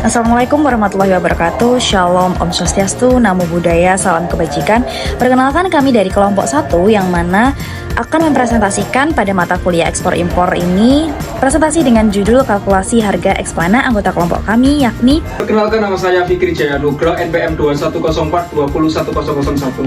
Assalamualaikum warahmatullahi wabarakatuh. Shalom, Om Swastiastu, Namo Buddhaya, salam kebajikan. Perkenalkan kami dari kelompok 1 yang mana akan mempresentasikan pada mata kuliah ekspor impor ini presentasi dengan judul kalkulasi harga ekspana anggota kelompok kami yakni. Perkenalkan, nama saya Fikri Jaya Nugroho, NPM 2104-20101.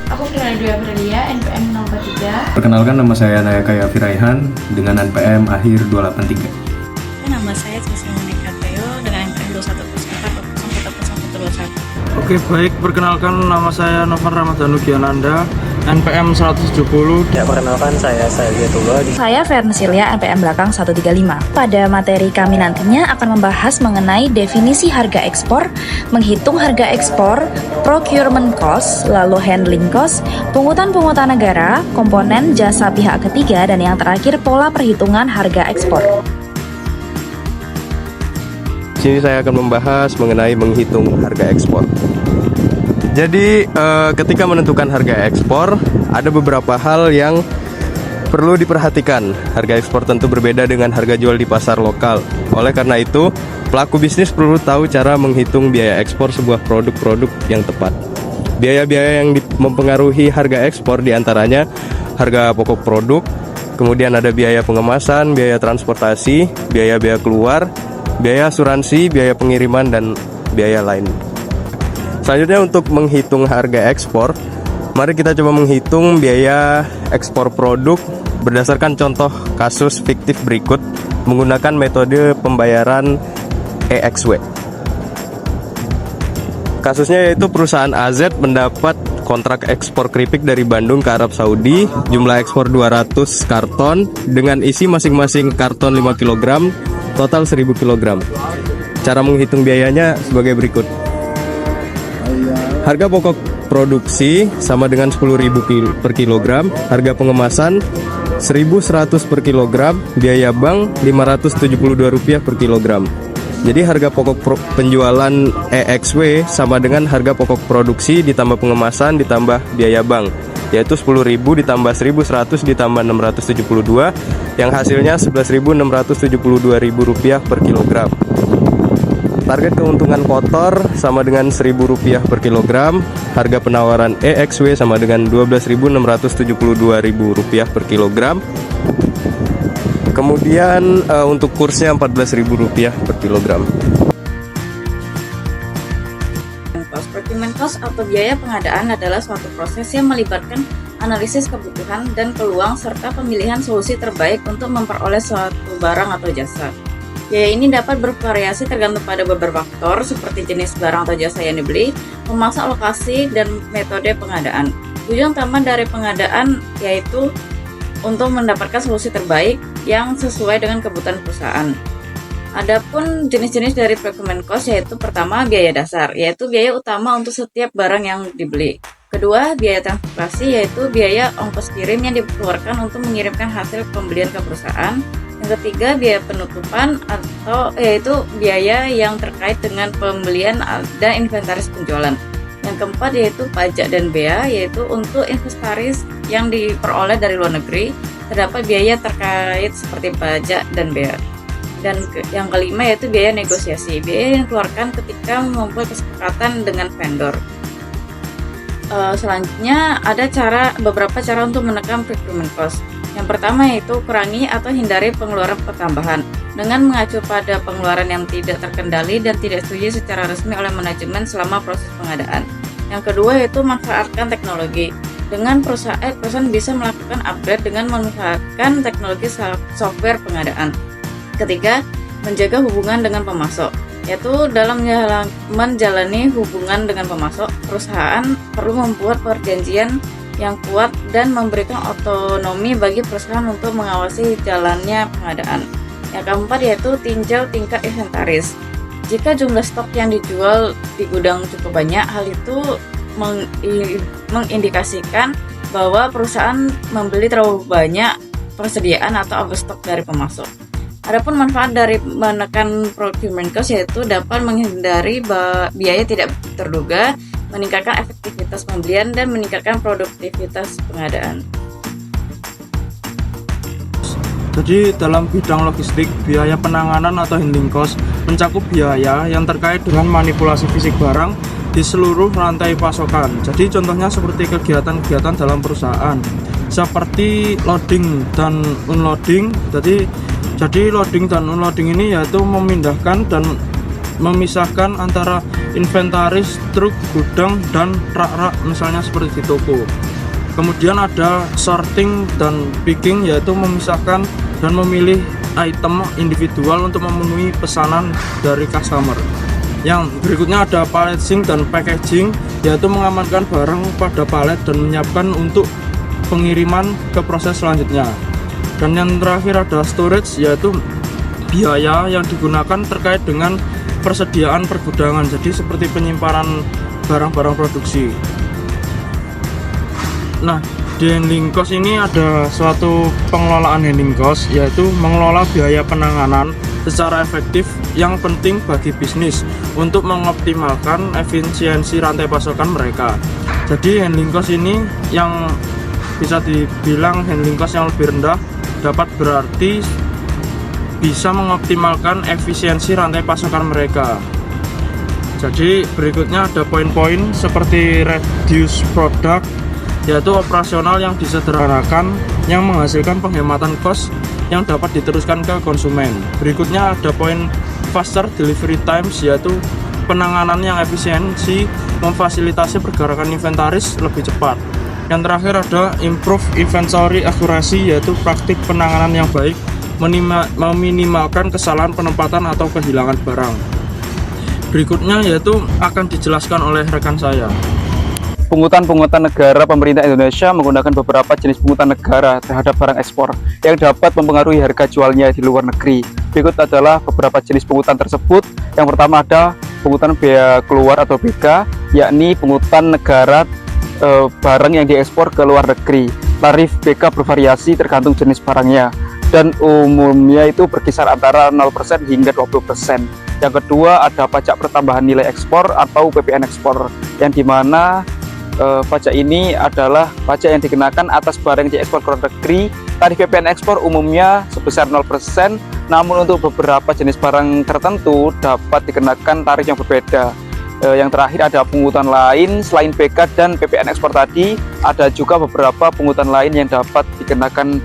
Aku Firdaus Aprilia, NPM 043. Perkenalkan, nama saya Nayakaya Firaihan dengan NPM akhir 283. Nama saya Cesina Nekateo dengan NPM 2104-00121. Oke, baik. Perkenalkan, nama saya Novan Ramadhanu Giananda, NPM 170. Ya, perkenalkan saya Tullah. Saya Fernesilia, NPM belakang 135. Pada materi kami nantinya akan membahas mengenai definisi harga ekspor, menghitung harga ekspor, procurement cost, lalu handling cost, pungutan-pungutan negara, komponen jasa pihak ketiga, dan yang terakhir pola perhitungan harga ekspor. Di sini saya akan membahas mengenai menghitung harga ekspor. Jadi ketika menentukan harga ekspor, ada beberapa hal yang perlu diperhatikan. Harga ekspor tentu berbeda dengan harga jual di pasar lokal. Oleh karena itu, pelaku bisnis perlu tahu cara menghitung biaya ekspor sebuah produk-produk yang tepat. Biaya-biaya yang mempengaruhi harga ekspor diantaranya harga pokok produk, kemudian ada biaya pengemasan, biaya transportasi, biaya-biaya keluar, biaya asuransi, biaya pengiriman, dan biaya lain. Selanjutnya, untuk menghitung harga ekspor, mari kita coba menghitung biaya ekspor produk berdasarkan contoh kasus fiktif berikut menggunakan metode pembayaran EXW. Kasusnya yaitu perusahaan AZ mendapat kontrak ekspor keripik dari Bandung ke Arab Saudi, jumlah ekspor 200 karton dengan isi masing-masing karton 5 kg, total 1000 kg. Cara menghitung biayanya sebagai berikut. Harga pokok produksi sama dengan 10.000 per kilogram, harga pengemasan 1.100 per kilogram, biaya bank Rp572 per kilogram. Jadi harga pokok penjualan EXW sama dengan harga pokok produksi ditambah pengemasan ditambah biaya bank, yaitu 10.000 ditambah 1.100 ditambah 672, yang hasilnya Rp11.672 per kilogram. Target keuntungan kotor sama dengan Rp1.000 per kilogram. Harga penawaran EXW sama dengan Rp12.672 per kilogram. Kemudian untuk kursnya Rp14.000 per kilogram. Procurement cost atau biaya pengadaan adalah suatu proses yang melibatkan analisis kebutuhan dan peluang serta pemilihan solusi terbaik untuk memperoleh suatu barang atau jasa. Biaya ini dapat bervariasi tergantung pada beberapa faktor seperti jenis barang atau jasa yang dibeli, pemaksaan lokasi, dan metode pengadaan. Tujuan utama dari pengadaan yaitu untuk mendapatkan solusi terbaik yang sesuai dengan kebutuhan perusahaan. Adapun jenis-jenis dari procurement cost yaitu pertama biaya dasar, yaitu biaya utama untuk setiap barang yang dibeli. Kedua, biaya transportasi, yaitu biaya ongkos kirim yang dikeluarkan untuk mengirimkan hasil pembelian ke perusahaan. Yang ketiga, biaya penutupan atau yaitu biaya yang terkait dengan pembelian dan inventaris penjualan. Yang keempat yaitu pajak dan bea, yaitu untuk inventaris yang diperoleh dari luar negeri terdapat biaya terkait seperti pajak dan bea. Dan yang kelima yaitu biaya negosiasi, biaya yang dikeluarkan ketika membuat kesepakatan dengan vendor. Selanjutnya ada beberapa cara untuk menekan procurement cost. Yang pertama yaitu kurangi atau hindari pengeluaran pertambahan dengan mengacu pada pengeluaran yang tidak terkendali dan tidak setuju secara resmi oleh manajemen selama proses pengadaan. Yang kedua yaitu manfaatkan teknologi. Dengan perusahaan bisa melakukan upgrade dengan memanfaatkan teknologi software pengadaan. Ketiga, menjaga hubungan dengan pemasok. Yaitu dalam menjalani hubungan dengan pemasok, perusahaan perlu membuat perjanjian yang kuat dan memberikan otonomi bagi perusahaan untuk mengawasi jalannya pengadaan. Yang keempat yaitu tinjau tingkat inventaris. Jika jumlah stok yang dijual di gudang cukup banyak, hal itu mengindikasikan bahwa perusahaan membeli terlalu banyak persediaan atau overstock dari pemasok. Adapun manfaat dari menekan procurement cost yaitu dapat menghindari biaya tidak terduga, meningkatkan efektivitas pembelian, dan meningkatkan produktivitas pengadaan. Jadi dalam bidang logistik, biaya penanganan atau handling cost mencakup biaya yang terkait dengan manipulasi fisik barang di seluruh rantai pasokan. Jadi contohnya seperti kegiatan-kegiatan dalam perusahaan seperti loading dan unloading. Jadi loading dan unloading ini yaitu memindahkan dan memisahkan antara inventaris, truk, gudang, dan rak-rak misalnya seperti di toko. Kemudian ada sorting dan picking, yaitu memisahkan dan memilih item individual untuk memenuhi pesanan dari customer. Yang berikutnya ada paletting dan packaging, yaitu mengamankan barang pada palet dan menyiapkan untuk pengiriman ke proses selanjutnya. Dan yang terakhir ada storage, yaitu biaya yang digunakan terkait dengan persediaan pergudangan, jadi seperti penyimpanan barang-barang produksi. Nah, di handling cost ini ada suatu pengelolaan handling cost, yaitu mengelola biaya penanganan secara efektif yang penting bagi bisnis untuk mengoptimalkan efisiensi rantai pasokan mereka. Jadi handling cost ini yang bisa dibilang handling cost yang lebih rendah dapat berarti bisa mengoptimalkan efisiensi rantai pasokan mereka. Jadi berikutnya ada poin-poin seperti reduce product, yaitu operasional yang disederhanakan yang menghasilkan penghematan cost yang dapat diteruskan ke konsumen. Berikutnya ada poin faster delivery times, yaitu penanganan yang efisiensi memfasilitasi pergerakan inventaris lebih cepat. Yang terakhir ada improve inventory accuracy, yaitu praktik penanganan yang baik meminimalkan kesalahan penempatan atau kehilangan barang. Berikutnya yaitu akan dijelaskan oleh rekan saya. Pungutan negara pemerintah Indonesia menggunakan beberapa jenis pungutan negara terhadap barang ekspor yang dapat mempengaruhi harga jualnya di luar negeri. Berikut adalah beberapa jenis pungutan tersebut. Yang pertama ada pungutan biaya keluar atau BK, yakni pungutan negara barang yang diekspor ke luar negeri. Tarif BK bervariasi tergantung jenis barangnya dan umumnya itu berkisar antara 0% hingga 20%. Yang kedua ada pajak pertambahan nilai ekspor atau PPN ekspor, yang dimana pajak ini adalah pajak yang dikenakan atas barang yang diekspor ke luar negeri. Tarif PPN ekspor umumnya sebesar 0%, namun untuk beberapa jenis barang tertentu dapat dikenakan tarif yang berbeda. Yang terakhir ada pungutan lain selain BK dan PPN ekspor tadi, ada juga beberapa pungutan lain yang dapat dikenakan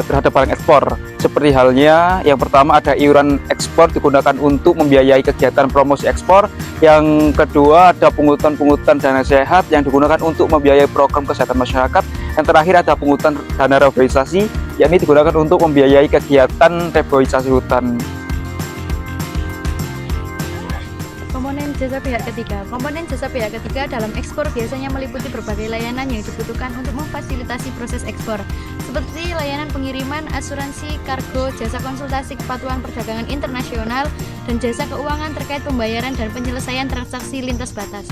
terhadap barang ekspor. Seperti halnya yang pertama ada iuran ekspor digunakan untuk membiayai kegiatan promosi ekspor. Yang kedua ada pungutan dana sehat yang digunakan untuk membiayai program kesehatan masyarakat. Yang terakhir ada pungutan dana reboisasi, yakni digunakan untuk membiayai kegiatan reboisasi hutan. Komponen jasa pihak ketiga. Komponen jasa pihak ketiga dalam ekspor biasanya meliputi berbagai layanan yang dibutuhkan untuk memfasilitasi proses ekspor, seperti layanan pengiriman, asuransi, kargo, jasa konsultasi kepatuhan perdagangan internasional, dan jasa keuangan terkait pembayaran dan penyelesaian transaksi lintas batas.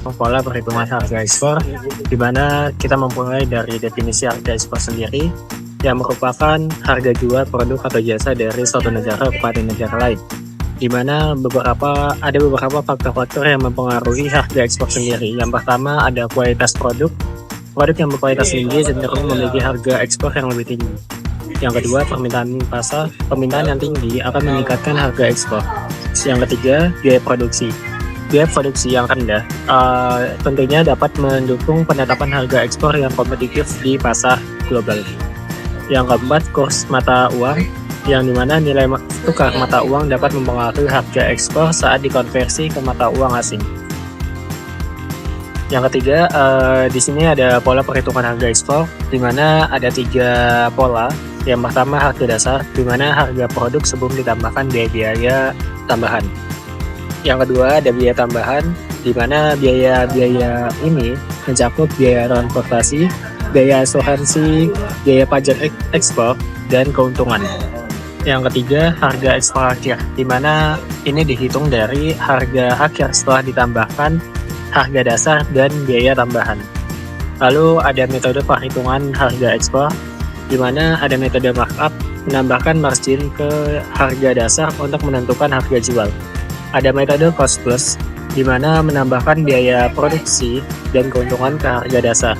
Pola perhitungan harga ekspor, di mana kita memulai dari definisi harga ekspor sendiri, yang merupakan harga jual produk atau jasa dari suatu negara kepada negara lain, di mana ada beberapa faktor-faktor yang mempengaruhi harga ekspor sendiri. Yang pertama ada kualitas produk. Produk yang berkualitas tinggi cenderung memiliki harga ekspor yang lebih tinggi. Yang kedua, permintaan pasar. Permintaan yang tinggi akan meningkatkan harga ekspor. Yang ketiga, biaya produksi. Biaya produksi yang rendah tentunya dapat mendukung penetapan harga ekspor yang kompetitif di pasar global. Yang keempat, kurs mata uang, yang dimana nilai tukar mata uang dapat mempengaruhi harga ekspor saat dikonversi ke mata uang asing. Yang ketiga, di sini ada pola perhitungan harga ekspor, di mana ada 3 pola. Yang pertama harga dasar, di mana harga produk sebelum ditambahkan biaya tambahan. Yang kedua ada biaya tambahan, di mana biaya ini mencakup biaya transportasi, biaya asuransi, biaya pajak ekspor, dan keuntungan. Yang ketiga, harga ekspor akhir, di mana ini dihitung dari harga akhir setelah ditambahkan harga dasar dan biaya tambahan. Lalu ada metode perhitungan harga ekspor, di mana ada metode markup, menambahkan margin ke harga dasar untuk menentukan harga jual. Ada metode cost plus, di mana menambahkan biaya produksi dan keuntungan ke harga dasar.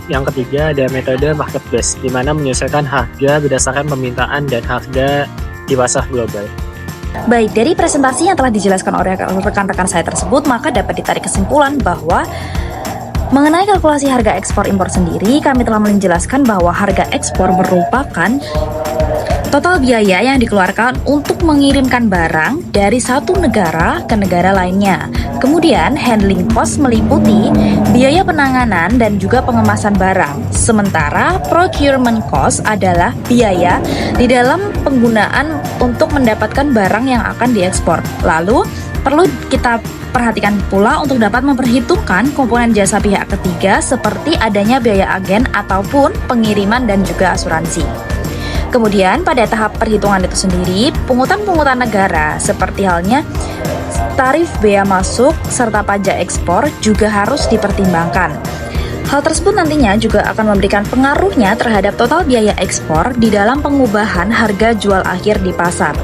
Yang ketiga ada metode market base, di mana menyesuaikan harga berdasarkan permintaan dan harga di pasar global. Baik, dari presentasi yang telah dijelaskan oleh rekan-rekan saya tersebut, maka dapat ditarik kesimpulan bahwa mengenai kalkulasi harga ekspor impor sendiri, kami telah menjelaskan bahwa harga ekspor merupakan total biaya yang dikeluarkan untuk mengirimkan barang dari satu negara ke negara lainnya. Kemudian, handling cost meliputi biaya penanganan dan juga pengemasan barang. Sementara procurement cost adalah biaya di dalam penggunaan untuk mendapatkan barang yang akan diekspor. Lalu, perlu kita perhatikan pula untuk dapat memperhitungkan komponen jasa pihak ketiga seperti adanya biaya agen ataupun pengiriman dan juga asuransi. Kemudian pada tahap perhitungan itu sendiri, pungutan-pungutan negara seperti halnya tarif bea masuk serta pajak ekspor juga harus dipertimbangkan. Hal tersebut nantinya juga akan memberikan pengaruhnya terhadap total biaya ekspor di dalam pengubahan harga jual akhir di pasar.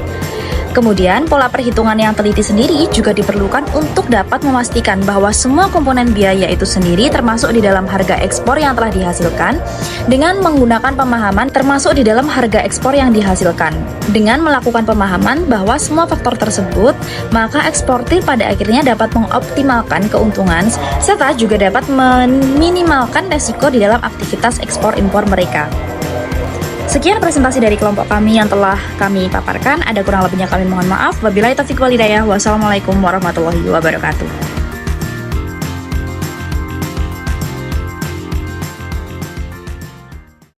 Kemudian, pola perhitungan yang teliti sendiri juga diperlukan untuk dapat memastikan bahwa semua komponen biaya itu sendiri termasuk di dalam harga ekspor yang telah dihasilkan dengan menggunakan pemahaman termasuk di dalam harga ekspor yang dihasilkan. Dengan melakukan pemahaman bahwa semua faktor tersebut, maka eksportir pada akhirnya dapat mengoptimalkan keuntungan serta juga dapat meminimalkan resiko di dalam aktivitas ekspor impor mereka. Sekian presentasi dari kelompok kami yang telah kami paparkan. Ada kurang lebihnya kami mohon maaf. Wabillahi taufiq wal hidayah. Wassalamualaikum warahmatullahi wabarakatuh.